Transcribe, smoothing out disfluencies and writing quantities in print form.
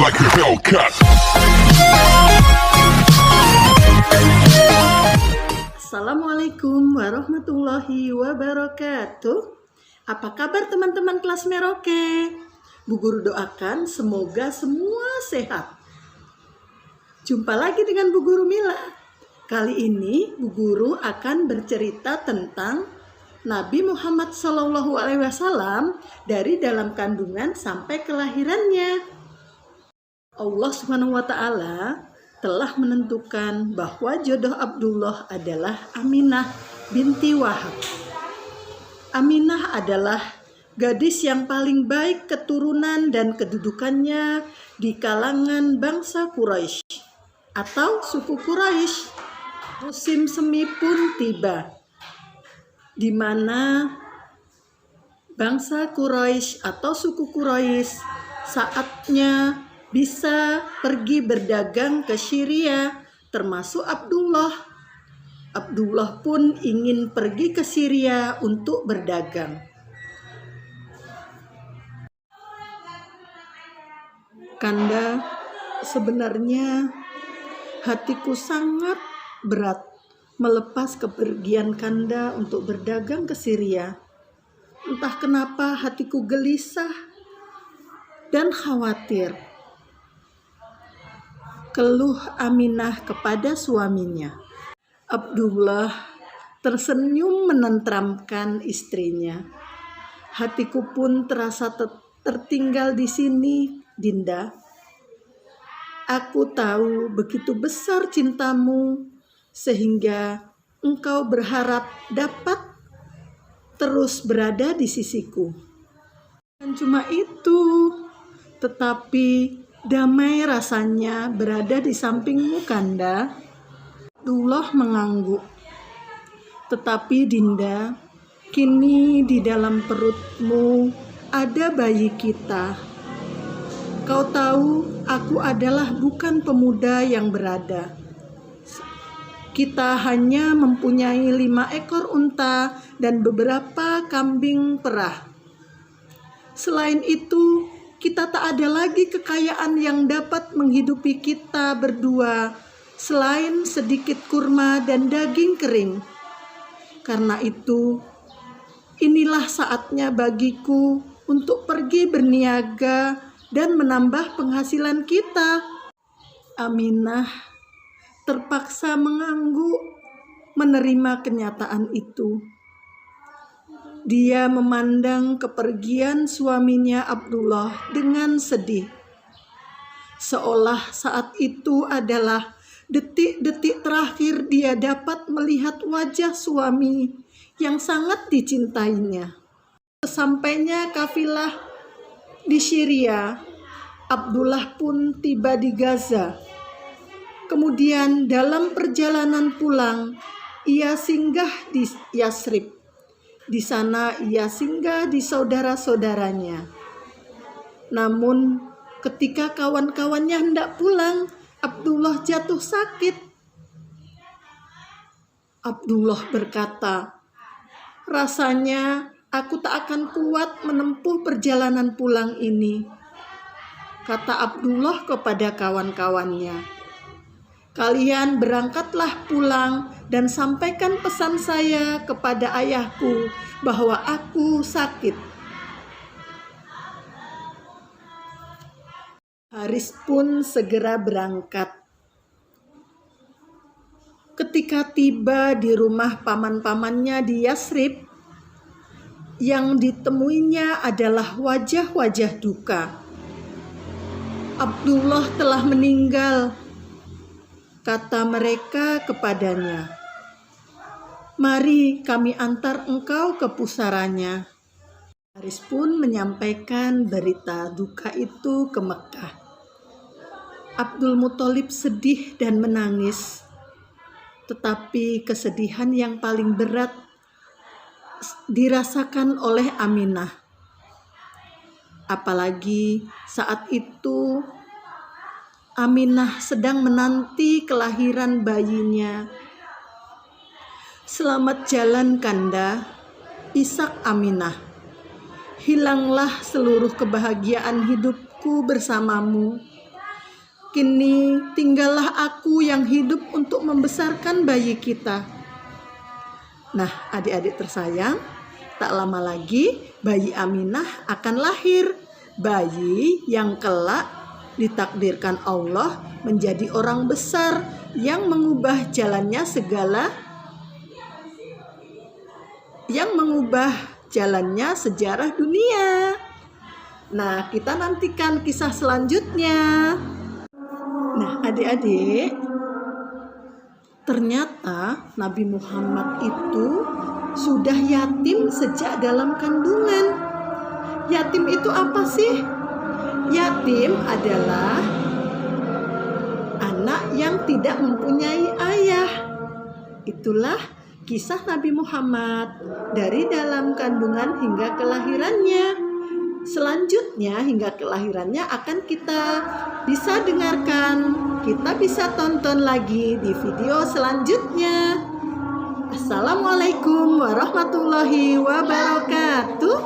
like a Hellcat. Assalamualaikum warahmatullahi wabarakatuh. Apa kabar teman-teman kelas Merauke? Bu Guru doakan semoga semua sehat. Jumpa lagi dengan Bu Guru Mila. Kali ini Bu Guru akan bercerita tentang Nabi Muhammad SAW dari dalam kandungan sampai kelahirannya. Allah Subhanahu wa Ta'ala telah menentukan bahwa jodoh Abdullah adalah Aminah binti Wahab. Aminah adalah gadis yang paling baik keturunan dan kedudukannya di kalangan bangsa Quraisy atau suku Quraisy. Musim semi pun tiba, di mana bangsa Quraisy atau suku Quraisy saatnya bisa pergi berdagang ke Syria, termasuk Abdullah. Abdullah pun ingin pergi ke Syria untuk berdagang. Kanda, sebenarnya hatiku sangat berat melepas kepergian Kanda untuk berdagang ke Syria. Entah kenapa hatiku gelisah dan khawatir. Keluh Aminah kepada suaminya. Abdullah tersenyum menenteramkan istrinya. Hatiku pun terasa tertinggal di sini, Dinda. Aku tahu begitu besar cintamu sehingga engkau berharap dapat terus berada di sisiku. Dan cuma itu, tetapi damai rasanya berada di sampingmu, Kanda. Abdullah mengangguk. Tetapi Dinda, kini di dalam perutmu ada bayi kita. Kau tahu, aku adalah bukan pemuda yang berada. Kita hanya mempunyai 5 ekor unta dan beberapa kambing perah. Selain itu, kita tak ada lagi kekayaan yang dapat menghidupi kita berdua selain sedikit kurma dan daging kering. Karena itu, inilah saatnya bagiku untuk pergi berniaga dan menambah penghasilan kita. Aminah terpaksa mengangguk menerima kenyataan itu. Dia memandang kepergian suaminya Abdullah dengan sedih. Seolah saat itu adalah detik-detik terakhir dia dapat melihat wajah suami yang sangat dicintainya. Sesampainya kafilah di Syria, Abdullah pun tiba di Gaza. Kemudian dalam perjalanan pulang, ia singgah di Yasrib. Di sana ia singgah di saudara-saudaranya. Namun ketika kawan-kawannya hendak pulang, Abdullah jatuh sakit. Abdullah berkata, "Rasanya aku tak akan kuat menempuh perjalanan pulang ini." Kata Abdullah kepada kawan-kawannya, "Kalian berangkatlah pulang dan sampaikan pesan saya kepada ayahku bahwa aku sakit." Haris pun segera berangkat. Ketika tiba di rumah paman-pamannya di Yasrib, yang ditemuinya adalah wajah-wajah duka. Abdullah telah meninggal. Kata mereka kepadanya, "Mari kami antar engkau ke pusaranya." Haris pun menyampaikan berita duka itu ke Mekah. Abdul Muthalib sedih dan menangis. Tetapi kesedihan yang paling berat dirasakan oleh Aminah. Apalagi saat itu Aminah sedang menanti kelahiran bayinya. "Selamat jalan, Kanda," isak Aminah. "Hilanglah seluruh kebahagiaan hidupku bersamamu. Kini tinggallah aku yang hidup untuk membesarkan bayi kita. Nah, adik-adik tersayang, tak lama lagi bayi Aminah akan lahir. Bayi yang kelak ditakdirkan Allah menjadi orang besar yang mengubah jalannya sejarah dunia. Nah, kita nantikan kisah selanjutnya. Nah, adik-adik, ternyata Nabi Muhammad itu sudah yatim sejak dalam kandungan. Yatim itu apa sih? Yatim adalah anak yang tidak mempunyai ayah. Itulah kisah Nabi Muhammad dari dalam kandungan hingga kelahirannya. Selanjutnya hingga kelahirannya akan kita bisa dengarkan, kita bisa tonton lagi di video selanjutnya. Assalamualaikum warahmatullahi wabarakatuh.